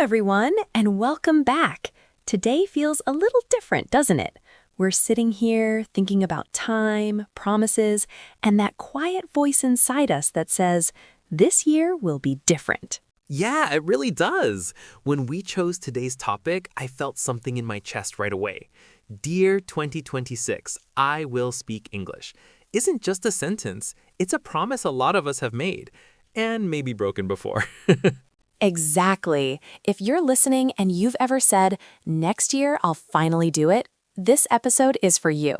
everyone, and welcome back. Today feels a little different, doesn't it? We're sitting here thinking about time, promises, and that quiet voice inside us that says, this year will be different. Yeah, it really does. When we chose today's topic, I felt something in my chest right away. Dear 2026, I will speak English. Isn't just a sentence, it's a promise a lot of us have made, and maybe broken before. Exactly. If you're listening and you've ever said, next year I'll finally do it, this episode is for you.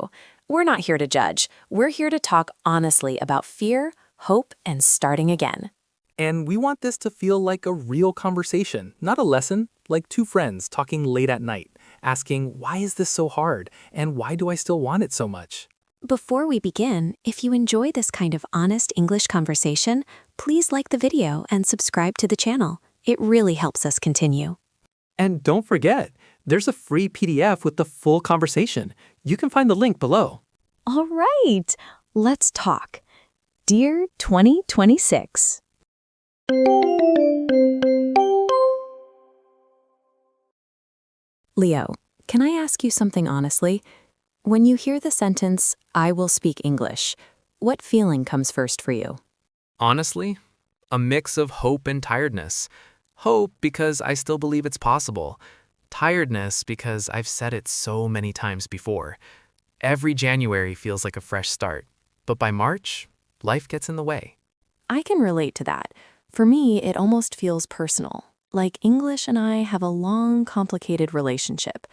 We're not here to judge. We're here to talk honestly about fear, hope, and starting again. And we want this to feel like a real conversation, not a lesson, like two friends talking late at night, asking, why is this so hard? And why do I still want it so much? Before we begin, if you enjoy this kind of honest English conversation, please like the video and subscribe to the channel. It really helps us continue. And don't forget, there's a free PDF with the full conversation. You can find the link below. All right, let's talk. Dear 2026. Leo, can I ask you something honestly? When you hear the sentence, I will speak English, what feeling comes first for you? Honestly, a mix of hope and tiredness. Hope because I still believe it's possible. Tiredness because I've said it so many times before. Every January feels like a fresh start, but by March, life gets in the way. I can relate to that. For me, it almost feels personal. Like English and I have a long, complicated relationship.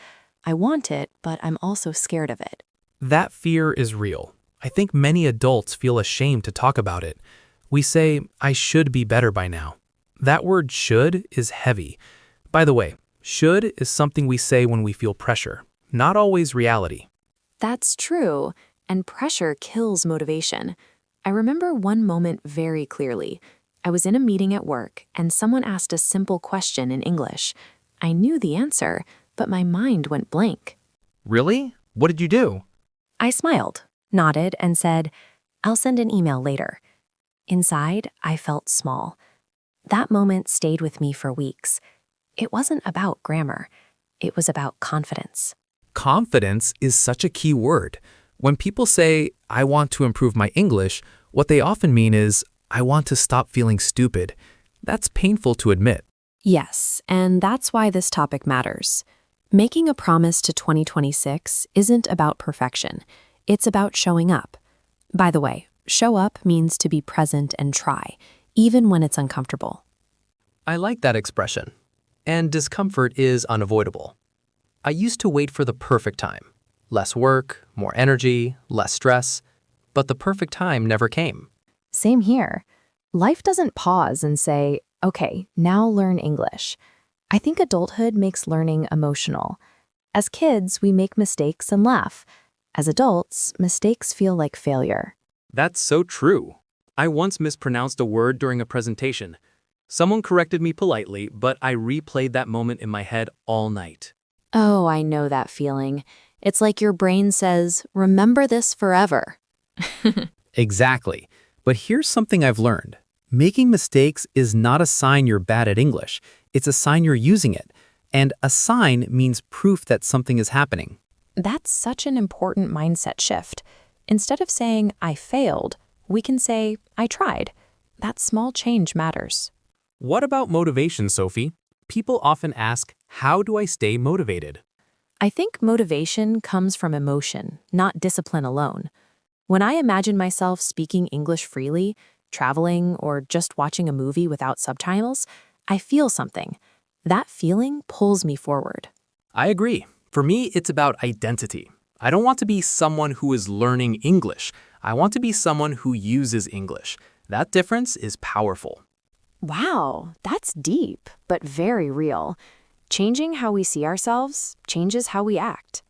I want it, but I'm also scared of it. That fear is real. I think many adults feel ashamed to talk about it. We say, I should be better by now. That word should is heavy. By the way, should is something we say when we feel pressure, not always reality. That's true, and pressure kills motivation. I remember one moment very clearly. I was in a meeting at work, and someone asked a simple question in English. I knew the answer, but my mind went blank. Really? What did you do? I smiled, nodded, and said, I'll send an email later. Inside, I felt small. That moment stayed with me for weeks. It wasn't about grammar. It was about confidence. Confidence is such a key word. When people say, I want to improve my English, what they often mean is, I want to stop feeling stupid. That's painful to admit. Yes, and that's why this topic matters. Making a promise to 2026 isn't about perfection. It's about showing up. By the way, show up means to be present and try, even when it's uncomfortable. I like that expression. And discomfort is unavoidable. I used to wait for the perfect time. Less work, more energy, less stress. But the perfect time never came. Same here. Life doesn't pause and say, okay, now learn English. I think adulthood makes learning emotional. As kids, we make mistakes and laugh. As adults, mistakes feel like failure. That's so true. I once mispronounced a word during a presentation. Someone corrected me politely, but I replayed that moment in my head all night. Oh, I know that feeling. It's like your brain says, remember this forever. Exactly. But here's something I've learned. Making mistakes is not a sign you're bad at English. It's a sign you're using it. And a sign means proof that something is happening. That's such an important mindset shift. Instead of saying, I failed, we can say, I tried. That small change matters. What about motivation, Sophie? People often ask, how do I stay motivated? I think motivation comes from emotion, not discipline alone. When I imagine myself speaking English freely, traveling, or just watching a movie without subtitles, I feel something. That feeling pulls me forward. I agree. For me, it's about identity. I don't want to be someone who is learning English. I want to be someone who uses English. That difference is powerful. Wow, that's deep, but very real. Changing how we see ourselves changes how we act.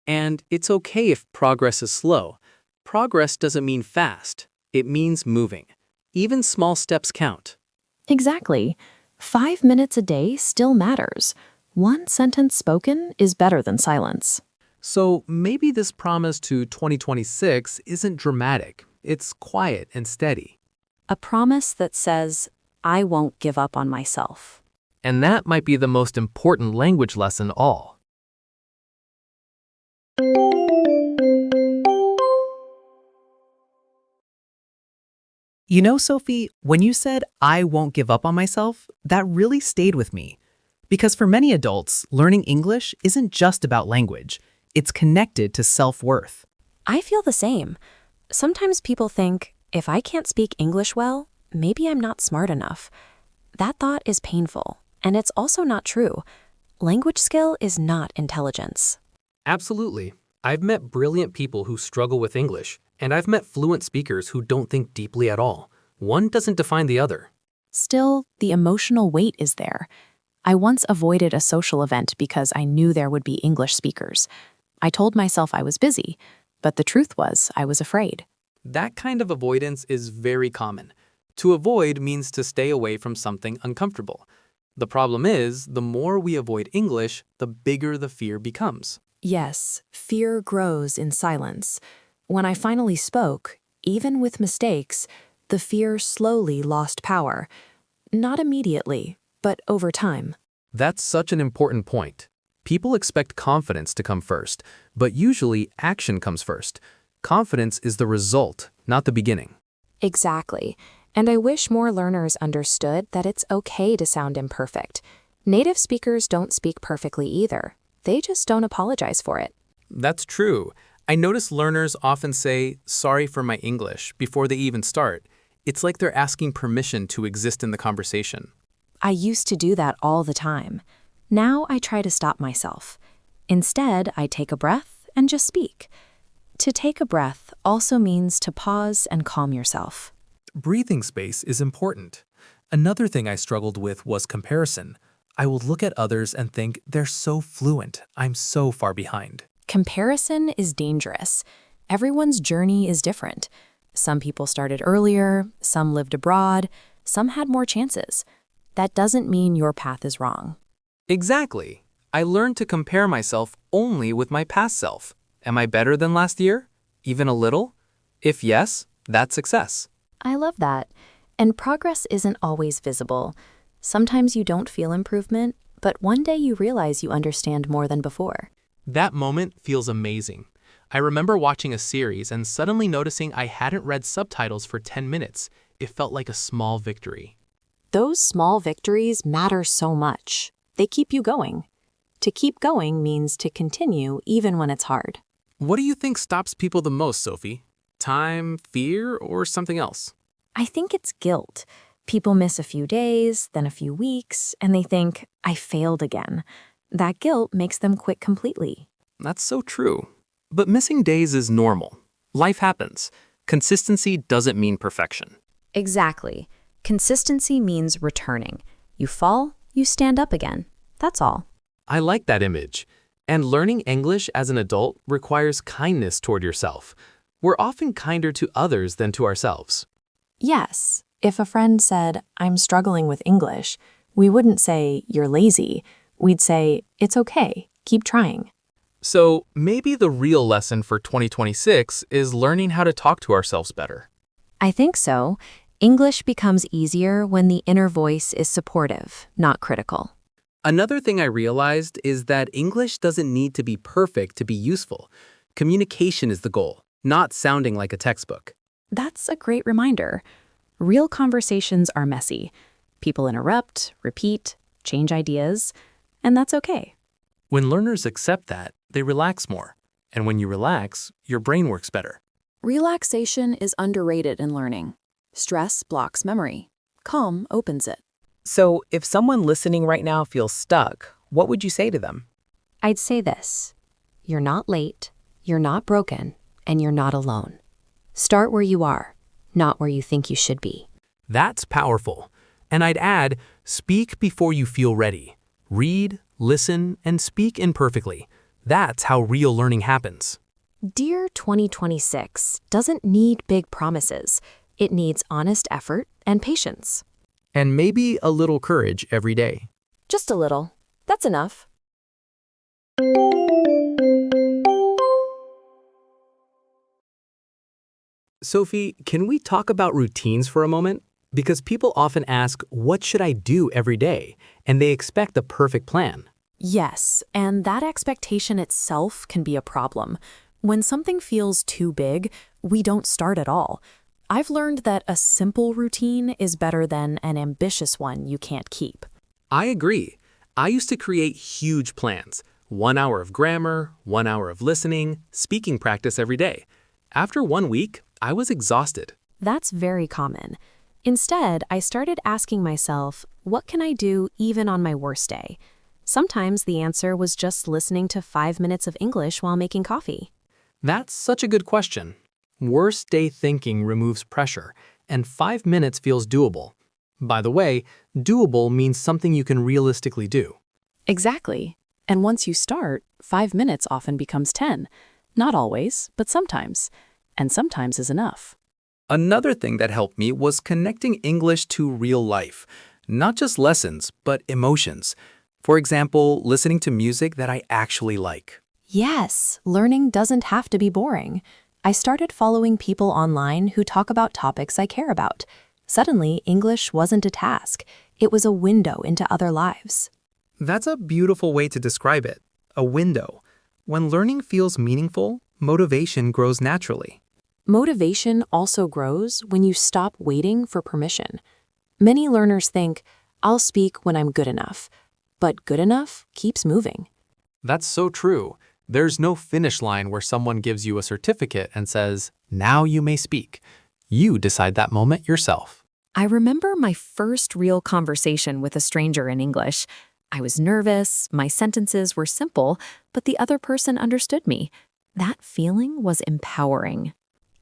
And it's okay if progress is slow. Progress doesn't mean fast. It means moving. Even small steps count. Exactly. 5 minutes a day still matters. One sentence spoken is better than silence. So maybe this promise to 2026 isn't dramatic. It's quiet and steady. A promise that says, I won't give up on myself. And that might be the most important language lesson all. You know, Sophie, when you said, I won't give up on myself, that really stayed with me. Because for many adults, learning English isn't just about language. It's connected to self-worth. I feel the same. Sometimes people think, if I can't speak English well, maybe I'm not smart enough. That thought is painful, and it's also not true. Language skill is not intelligence. Absolutely. I've met brilliant people who struggle with English, and I've met fluent speakers who don't think deeply at all. One doesn't define the other. Still, the emotional weight is there. I once avoided a social event because I knew there would be English speakers. I told myself I was busy, but the truth was I was afraid. That kind of avoidance is very common. To avoid means to stay away from something uncomfortable. The problem is, the more we avoid English, the bigger the fear becomes. Yes, fear grows in silence. When I finally spoke, even with mistakes, the fear slowly lost power. Not immediately, but over time. That's such an important point. People expect confidence to come first, but usually action comes first. Confidence is the result, not the beginning. Exactly. And I wish more learners understood that it's okay to sound imperfect. Native speakers don't speak perfectly either. They just don't apologize for it. That's true. I notice learners often say, sorry for my English, before they even start. It's like they're asking permission to exist in the conversation. I used to do that all the time. Now I try to stop myself. Instead, I take a breath and just speak. To take a breath also means to pause and calm yourself. Breathing space is important. Another thing I struggled with was comparison. I will look at others and think, they're so fluent, I'm so far behind. Comparison is dangerous. Everyone's journey is different. Some people started earlier, some lived abroad, some had more chances. That doesn't mean your path is wrong. Exactly. I learned to compare myself only with my past self. Am I better than last year? Even a little? If yes, that's success. I love that. And progress isn't always visible. Sometimes you don't feel improvement, but one day you realize you understand more than before. That moment feels amazing. I remember watching a series and suddenly noticing I hadn't read subtitles for 10 minutes. It felt like a small victory. Those small victories matter so much. They keep you going. To keep going means to continue even when it's hard. What do you think stops people the most, Sophie? Time, fear, or something else? I think it's guilt. People miss a few days, then a few weeks, and they think, I failed again. That guilt makes them quit completely. That's so true. But missing days is normal. Life happens. Consistency doesn't mean perfection. Exactly. Consistency means returning. You fall, you stand up again. That's all. I like that image. And learning English as an adult requires kindness toward yourself. We're often kinder to others than to ourselves. Yes, if a friend said, I'm struggling with English, we wouldn't say, you're lazy. We'd say, it's okay, keep trying. So maybe the real lesson for 2026 is learning how to talk to ourselves better. I think so. English becomes easier when the inner voice is supportive, not critical. Another thing I realized is that English doesn't need to be perfect to be useful. Communication is the goal, not sounding like a textbook. That's a great reminder. Real conversations are messy. People interrupt, repeat, change ideas, and that's okay. When learners accept that, they relax more. And when you relax, your brain works better. Relaxation is underrated in learning. Stress blocks memory. Calm opens it. So, if someone listening right now feels stuck, what would you say to them? I'd say this. You're not late, you're not broken, and you're not alone. Start where you are, not where you think you should be. That's powerful. And I'd add, speak before you feel ready. Read, listen, and speak imperfectly. That's how real learning happens. Dear 2026 doesn't need big promises. It needs honest effort and patience. And maybe a little courage every day. Just a little. That's enough. Sophie, can we talk about routines for a moment? Because people often ask, what should I do every day? And they expect the perfect plan. Yes, and that expectation itself can be a problem. When something feels too big, we don't start at all. I've learned that a simple routine is better than an ambitious one you can't keep. I agree. I used to create huge plans. 1 hour of grammar, 1 hour of listening, speaking practice every day. After 1 week, I was exhausted. That's very common. Instead, I started asking myself, what can I do even on my worst day? Sometimes the answer was just listening to 5 minutes of English while making coffee. That's such a good question. Worst day thinking removes pressure, and 5 minutes feels doable. By the way, doable means something you can realistically do. Exactly. And once you start, 5 minutes often becomes 10. Not always, but sometimes. And sometimes is enough. Another thing that helped me was connecting English to real life. Not just lessons, but emotions. For example, listening to music that I actually like. Yes, learning doesn't have to be boring. I started following people online who talk about topics I care about. Suddenly, English wasn't a task. It was a window into other lives. That's a beautiful way to describe it. A window. When learning feels meaningful, motivation grows naturally. Motivation also grows when you stop waiting for permission. Many learners think, I'll speak when I'm good enough. But good enough keeps moving. That's so true. There's no finish line where someone gives you a certificate and says, now you may speak. You decide that moment yourself. I remember my first real conversation with a stranger in English. I was nervous, my sentences were simple, but the other person understood me. That feeling was empowering.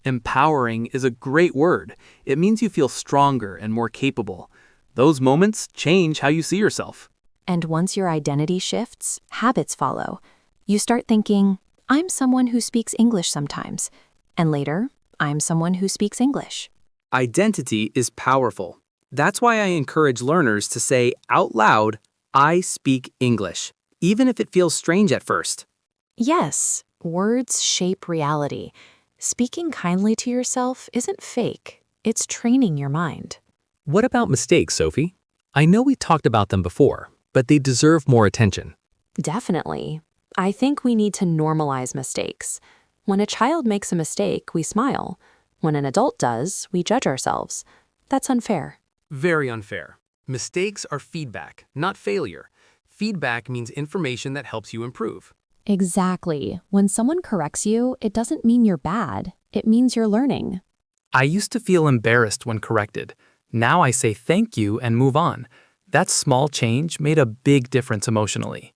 Empowering is a great word. It means you feel stronger and more capable. Those moments change how you see yourself. And once your identity shifts, habits follow. You start thinking, I'm someone who speaks English sometimes. And later, I'm someone who speaks English. Identity is powerful. That's why I encourage learners to say out loud, I speak English, even if it feels strange at first. Yes, words shape reality. Speaking kindly to yourself isn't fake. It's training your mind. What about mistakes, Sophie? I know we talked about them before, but they deserve more attention. Definitely. I think we need to normalize mistakes. When a child makes a mistake, we smile. When an adult does, we judge ourselves. That's unfair. Very unfair. Mistakes are feedback, not failure. Feedback means information that helps you improve. Exactly. When someone corrects you, it doesn't mean you're bad. It means you're learning. I used to feel embarrassed when corrected. Now I say thank you and move on. That small change made a big difference emotionally.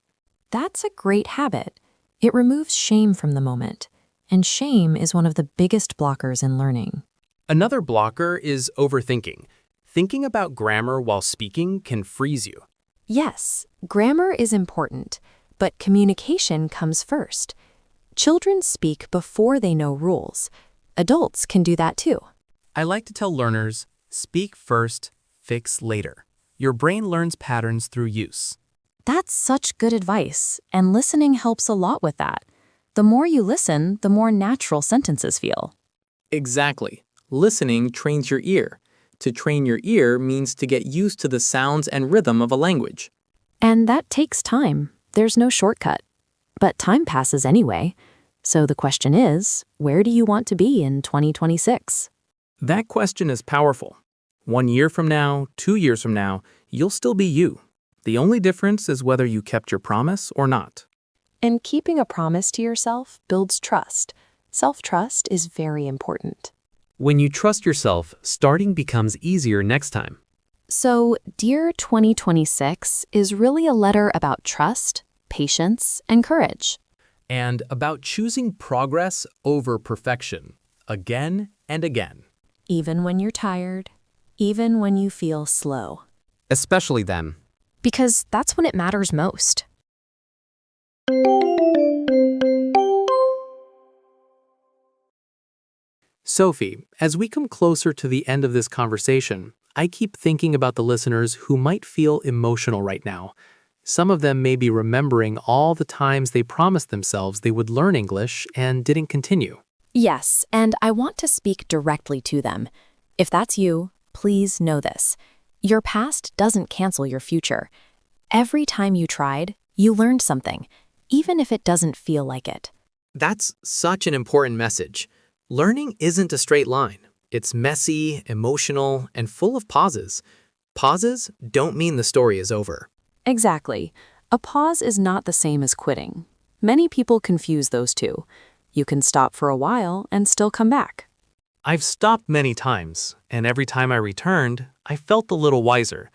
That's a great habit. It removes shame from the moment. And shame is one of the biggest blockers in learning. Another blocker is overthinking. Thinking about grammar while speaking can freeze you. Yes, grammar is important, but communication comes first. Children speak before they know rules. Adults can do that too. I like to tell learners, speak first, fix later. Your brain learns patterns through use. That's such good advice, and listening helps a lot with that. The more you listen, the more natural sentences feel. Exactly. Listening trains your ear. To train your ear means to get used to the sounds and rhythm of a language. And that takes time. There's no shortcut. But time passes anyway. So the question is, where do you want to be in 2026? That question is powerful. 1 year from now, 2 years from now, you'll still be you. The only difference is whether you kept your promise or not. And keeping a promise to yourself builds trust. Self-trust is very important. When you trust yourself, starting becomes easier next time. So, Dear 2026 is really a letter about trust, patience, and courage. And about choosing progress over perfection, again and again. Even when you're tired, even when you feel slow. Especially then. Because that's when it matters most. Sophie, as we come closer to the end of this conversation, I keep thinking about the listeners who might feel emotional right now. Some of them may be remembering all the times they promised themselves they would learn English and didn't continue. Yes, and I want to speak directly to them. If that's you, Please know this. Your past doesn't cancel your future. Every time you tried, you learned something, even if it doesn't feel like it. That's such an important message. Learning isn't a straight line. It's messy, emotional, and full of pauses. Pauses don't mean the story is over. Exactly. A pause is not the same as quitting. Many people confuse those two. You can stop for a while and still come back. I've stopped many times, and every time I returned, I felt a little wiser.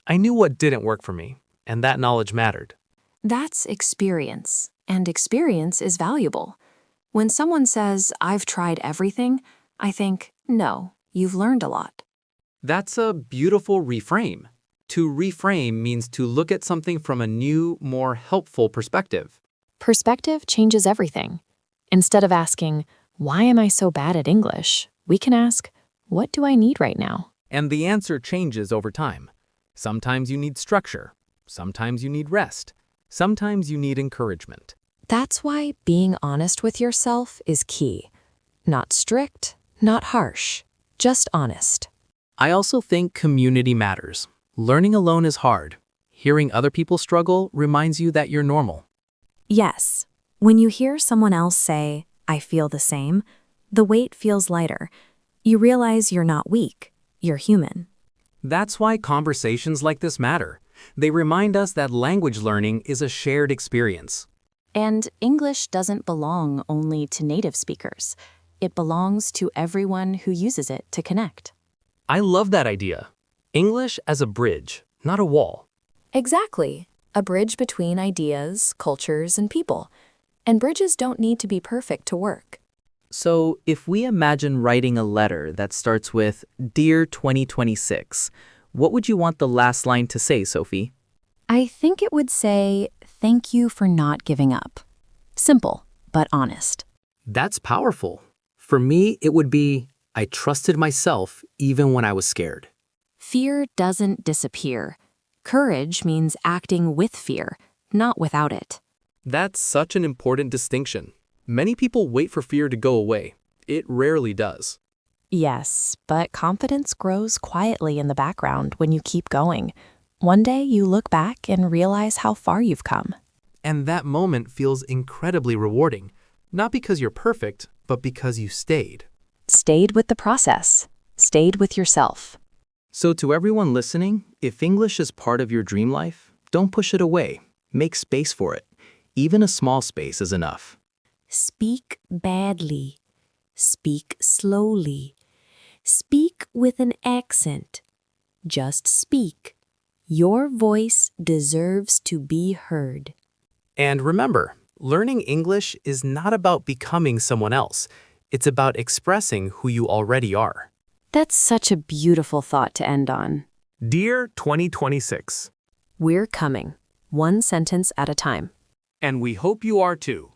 I knew what didn't work for me, and that knowledge mattered. That's experience, and experience is valuable. When someone says, "I've tried everything," I think, no, you've learned a lot. That's a beautiful reframe. To reframe means to look at something from a new, more helpful perspective. Perspective changes everything. Instead of asking, "Why am I so bad at English?" we can ask, "What do I need right now?" And the answer changes over time. Sometimes you need structure. Sometimes you need rest. Sometimes you need encouragement. That's why being honest with yourself is key. Not strict, not harsh, just honest. I also think community matters. Learning alone is hard. Hearing other people struggle reminds you that you're normal. Yes, when you hear someone else say, "I feel the same," the weight feels lighter. You realize you're not weak, you're human. That's why conversations like this matter. They remind us that language learning is a shared experience. And English doesn't belong only to native speakers. It belongs to everyone who uses it to connect. I love that idea. English as a bridge, not a wall. Exactly. A bridge between ideas, cultures, and people. And bridges don't need to be perfect to work. So, if we imagine writing a letter that starts with Dear 2026, what would you want the last line to say, Sophie? I think it would say, "Thank you for not giving up." Simple, but honest. That's powerful. For me, it would be, I trusted myself even when I was scared. Fear doesn't disappear. Courage means acting with fear, not without it. That's such an important distinction. Many people wait for fear to go away. It rarely does. Yes, but confidence grows quietly in the background when you keep going. One day you look back and realize how far you've come. And that moment feels incredibly rewarding, not because you're perfect, but because you stayed. Stayed with the process. Stayed with yourself. So, to everyone listening, if English is part of your dream life, don't push it away. Make space for it. Even a small space is enough. Speak badly. Speak slowly. Speak with an accent. Just speak. Your voice deserves to be heard. And remember, learning English is not about becoming someone else. It's about expressing who you already are. That's such a beautiful thought to end on. Dear 2026. We're coming, one sentence at a time. And we hope you are too.